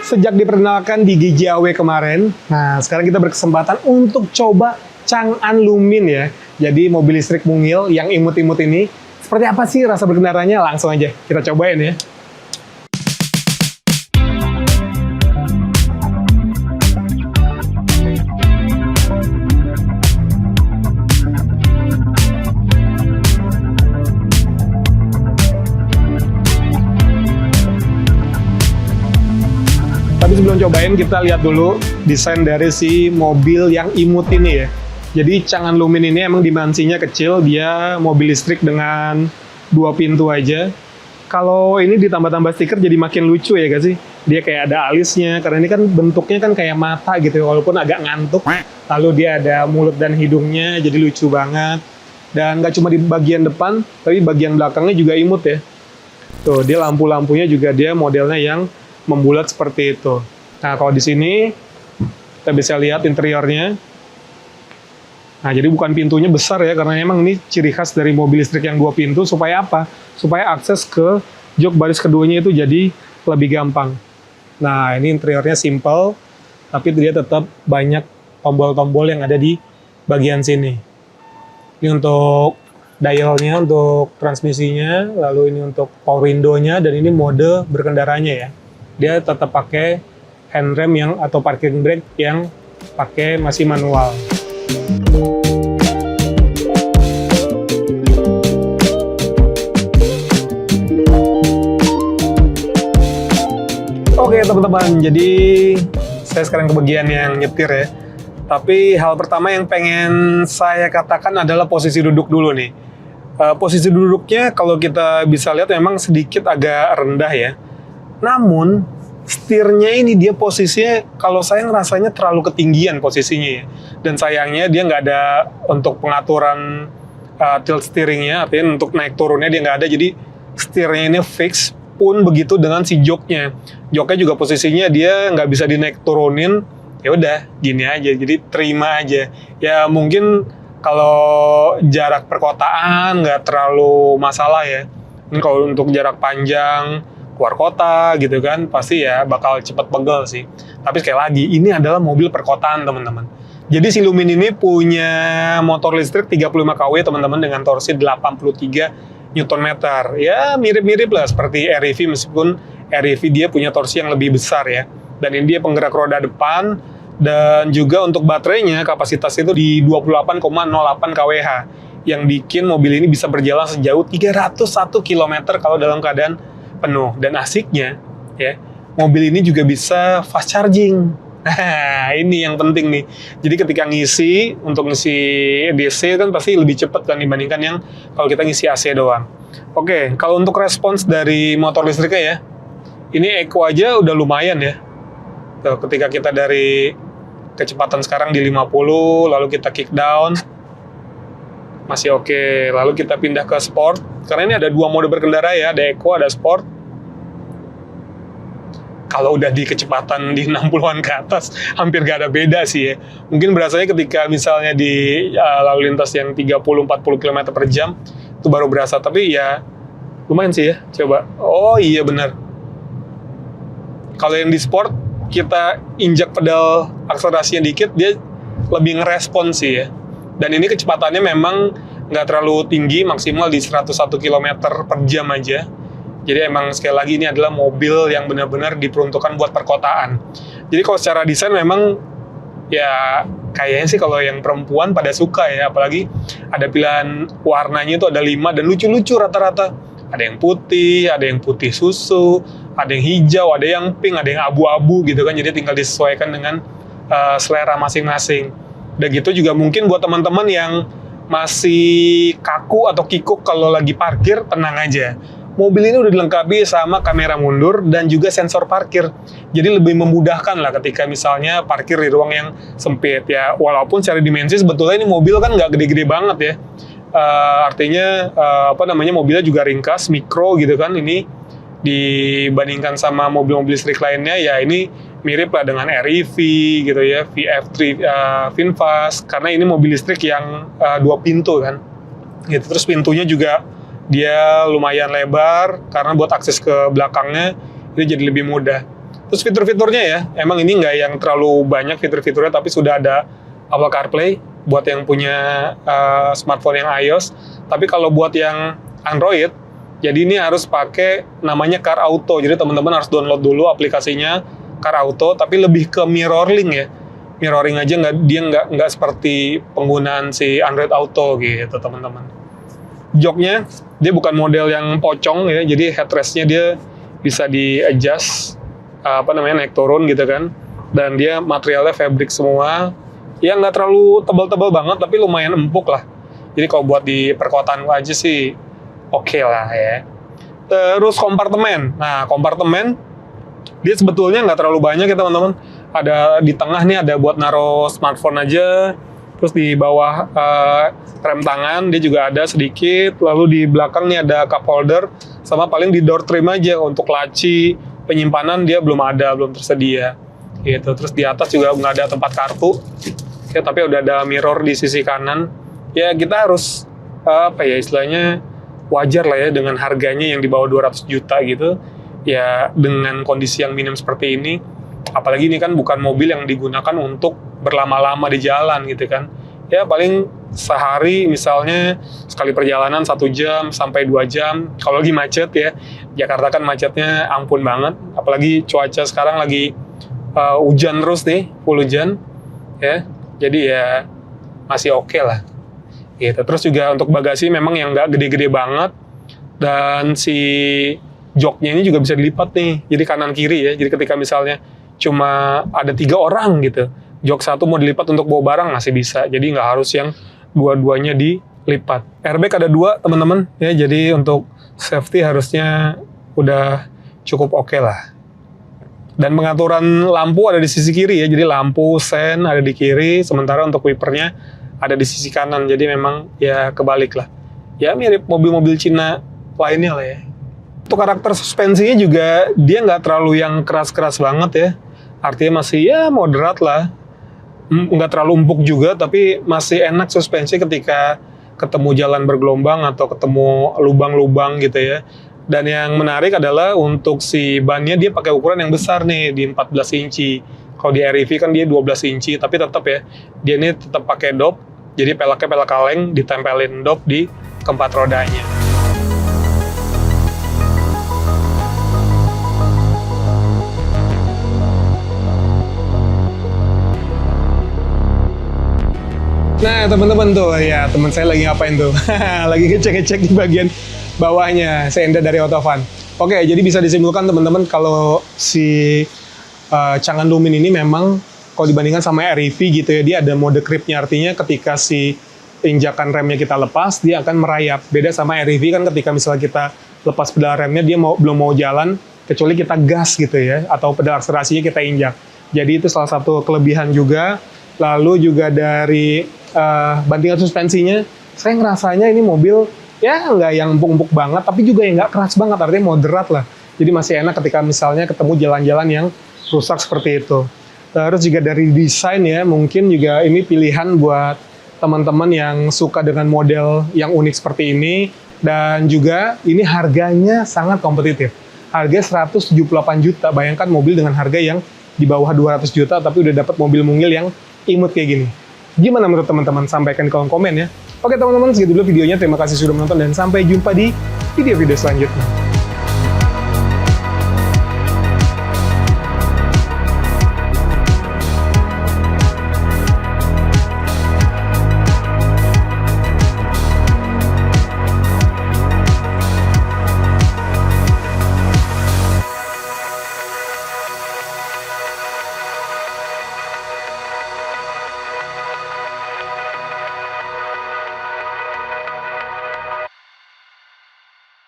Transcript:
Sejak diperkenalkan di Giveaway kemarin, nah sekarang kita berkesempatan untuk coba Chang'an Lumin ya. Jadi mobil listrik mungil yang imut-imut ini. Seperti apa sih rasa berkendaranya? Langsung aja kita cobain ya. Tapi sebelum cobain, kita lihat dulu desain dari si mobil yang imut ini ya. Jadi Chang'an Lumin ini emang dimensinya kecil, dia mobil listrik dengan 2 pintu aja. Kalau ini ditambah-tambah stiker jadi makin lucu ya gak sih? Dia kayak ada alisnya, karena ini kan bentuknya kan kayak mata gitu ya, walaupun agak ngantuk. Lalu dia ada mulut dan hidungnya, jadi lucu banget. Dan gak cuma di bagian depan, tapi bagian belakangnya juga imut ya. Tuh, dia lampu-lampunya juga dia modelnya yang membulat seperti itu. Nah, kalau di sini kita bisa lihat interiornya. Nah, jadi bukan pintunya besar ya, karena emang ini ciri khas dari mobil listrik yang 2 pintu. Supaya apa? Supaya akses ke jok baris keduanya itu jadi lebih gampang. Nah, ini interiornya simple, tapi dia tetap banyak tombol-tombol yang ada di bagian sini. Ini untuk dialnya, untuk transmisinya, lalu ini untuk power window-nya, dan ini mode berkendaranya ya. Dia tetap pakai handrem yang atau parking brake yang pakai masih manual. Oke teman-teman, jadi saya sekarang ke bagian yang nyetir ya. Tapi hal pertama yang pengen saya katakan adalah posisi duduk dulu nih. Posisi duduknya kalau kita bisa lihat memang sedikit agak rendah ya. Namun setirnya ini dia posisinya kalau saya ngerasanya terlalu ketinggian posisinya ya. Dan sayangnya dia nggak ada untuk pengaturan tilt steeringnya, artinya untuk naik turunnya dia nggak ada. Jadi setirnya ini fix, pun begitu dengan si joknya. Joknya juga posisinya dia nggak bisa dinaik turunin. Ya udah gini aja, jadi terima aja. Ya mungkin kalau jarak perkotaan nggak terlalu masalah ya. Ini kalau untuk jarak panjang keluar kota gitu kan, pasti ya bakal cepet pegel sih. Tapi sekali lagi, ini adalah mobil perkotaan teman-teman. Jadi si Lumin ini punya motor listrik 35 kW teman-teman dengan torsi 83 Nm. Ya mirip-mirip lah seperti REV, meskipun REV dia punya torsi yang lebih besar ya. Dan ini dia penggerak roda depan, dan juga untuk baterainya kapasitas itu di 28,08 kWh. Yang bikin mobil ini bisa berjalan sejauh 301 km kalau dalam keadaan penuh. Dan asiknya ya, mobil ini juga bisa fast charging. Nah, ini yang penting nih. Jadi ketika ngisi, untuk ngisi DC kan pasti lebih cepat kan dibandingkan yang kalau kita ngisi AC doang. Oke, kalau untuk respons dari motor listriknya ya, ini eco aja udah lumayan ya. Tuh, ketika kita dari kecepatan sekarang di 50, lalu kita kick down, masih oke. Lalu kita pindah ke sport, karena ini ada 2 mode berkendara ya, ada eco, ada sport. Kalau udah di kecepatan di 60-an ke atas, hampir gak ada beda sih ya. Mungkin berasanya ketika misalnya di lalu lintas yang 30-40 km per jam, itu baru berasa. Tapi ya lumayan sih ya, coba. Oh iya benar. Kalau yang di sport, kita injak pedal akselerasinya dikit, dia lebih ngerespon sih ya. Dan ini kecepatannya memang nggak terlalu tinggi, maksimal di 101 km per jam aja. Jadi emang sekali lagi ini adalah mobil yang benar-benar diperuntukkan buat perkotaan. Jadi kalau secara desain memang ya kayaknya sih kalau yang perempuan pada suka ya, apalagi ada pilihan warnanya itu ada 5 dan lucu-lucu rata-rata. Ada yang putih susu, ada yang hijau, ada yang pink, ada yang abu-abu gitu kan. Jadi tinggal disesuaikan dengan selera masing-masing. Dan gitu juga mungkin buat teman-teman yang masih kaku atau kikuk kalau lagi parkir, tenang aja. Mobil ini udah dilengkapi sama kamera mundur dan juga sensor parkir. Jadi lebih memudahkan lah ketika misalnya parkir di ruang yang sempit ya. Walaupun secara dimensi sebetulnya ini mobil kan nggak gede-gede banget ya. Artinya mobilnya juga ringkas, mikro gitu kan. Ini dibandingkan sama mobil-mobil listrik lainnya ya ini mirip lah dengan REV gitu ya, VF3 VinFast, karena ini mobil listrik yang 2 pintu kan. Gitu. Terus pintunya juga dia lumayan lebar karena buat akses ke belakangnya itu jadi lebih mudah. Terus fitur-fiturnya ya, emang ini nggak yang terlalu banyak fitur-fiturnya, tapi sudah ada Apple CarPlay buat yang punya smartphone yang iOS. Tapi kalau buat yang Android, jadi ini harus pakai namanya Car Auto. Jadi teman-teman harus download dulu aplikasinya Car Auto, tapi lebih ke mirroring ya. Mirroring aja, dia nggak seperti penggunaan si Android Auto gitu teman-teman. Joknya dia bukan model yang pocong ya, jadi headrestnya dia bisa di adjust naik turun gitu kan, dan dia materialnya fabric semua ya, nggak terlalu tebal-tebal banget tapi lumayan empuk lah. Jadi kalau buat di perkotaan aja sih oke lah ya. Terus kompartemen, nah kompartemen dia sebetulnya nggak terlalu banyak ya teman-teman. Ada di tengah nih, ada buat naruh smartphone aja. Terus di bawah rem tangan dia juga ada sedikit. Lalu di belakang nih ada cup holder. Sama paling di door trim aja untuk laci penyimpanan dia belum tersedia. Gitu. Terus di atas juga nggak ada tempat kartu. Ya, tapi udah ada mirror di sisi kanan. Ya kita harus istilahnya wajar lah ya dengan harganya yang di bawah 200 juta gitu. Ya dengan kondisi yang minim seperti ini, apalagi ini kan bukan mobil yang digunakan untuk berlama-lama di jalan gitu kan. Ya paling sehari misalnya sekali perjalanan 1 jam sampai 2 jam. Kalau lagi macet ya, Jakarta kan macetnya ampun banget. Apalagi cuaca sekarang lagi hujan terus nih, full hujan ya. Jadi ya masih oke lah. Gitu. Terus juga untuk bagasi memang yang nggak gede-gede banget, dan si joknya ini juga bisa dilipat nih, jadi kanan kiri ya. Jadi ketika misalnya cuma ada 3 orang gitu, jok satu mau dilipat untuk bawa barang masih bisa. Jadi nggak harus yang dua-duanya dilipat. Airbag ada 2 teman-teman ya, jadi untuk safety harusnya udah cukup oke lah. Dan pengaturan lampu ada di sisi kiri ya, jadi lampu sen ada di kiri, sementara untuk wipernya ada di sisi kanan. Jadi memang ya kebalik lah. Ya mirip mobil-mobil Cina lainnya lah ya. Untuk karakter suspensinya juga dia nggak terlalu yang keras-keras banget ya. Artinya masih ya moderat lah. Nggak terlalu empuk juga, tapi masih enak suspensi ketika ketemu jalan bergelombang atau ketemu lubang-lubang gitu ya. Dan yang menarik adalah untuk si bannya dia pakai ukuran yang besar nih, di 14 inci. Kalau di REV kan dia 12 inci, tapi tetap ya, dia ini tetap pakai dop. Jadi peleknya pelek kaleng, ditempelin dop di keempat rodanya. Nah teman-teman tuh, ya teman saya lagi ngapain tuh? Lagi ngecek-ngecek di bagian bawahnya sender dari Autofun. Oke, jadi bisa disimpulkan teman-teman kalau si Chang'an Lumine ini memang kalau dibandingkan sama REV gitu ya, dia ada mode creep-nya, artinya ketika si injakan remnya kita lepas, dia akan merayap. Beda sama REV kan ketika misalnya kita lepas pedal remnya, dia belum mau jalan, kecuali kita gas gitu ya, atau pedal akselerasinya kita injak. Jadi itu salah satu kelebihan juga. Lalu juga dari bantingan suspensinya, saya ngerasanya ini mobil ya nggak yang empuk-empuk banget, tapi juga yang nggak keras banget, artinya moderat lah. Jadi masih enak ketika misalnya ketemu jalan-jalan yang rusak seperti itu. Terus juga dari desain ya, mungkin juga ini pilihan buat teman-teman yang suka dengan model yang unik seperti ini. Dan juga ini harganya sangat kompetitif. Harga 178 juta, bayangkan mobil dengan harga yang di bawah 200 juta, tapi udah dapat mobil mungil yang imut kayak gini. Gimana menurut teman-teman? Sampaikan di kolom komen ya. Oke teman-teman, segitu dulu videonya. Terima kasih sudah menonton dan sampai jumpa di video-video selanjutnya.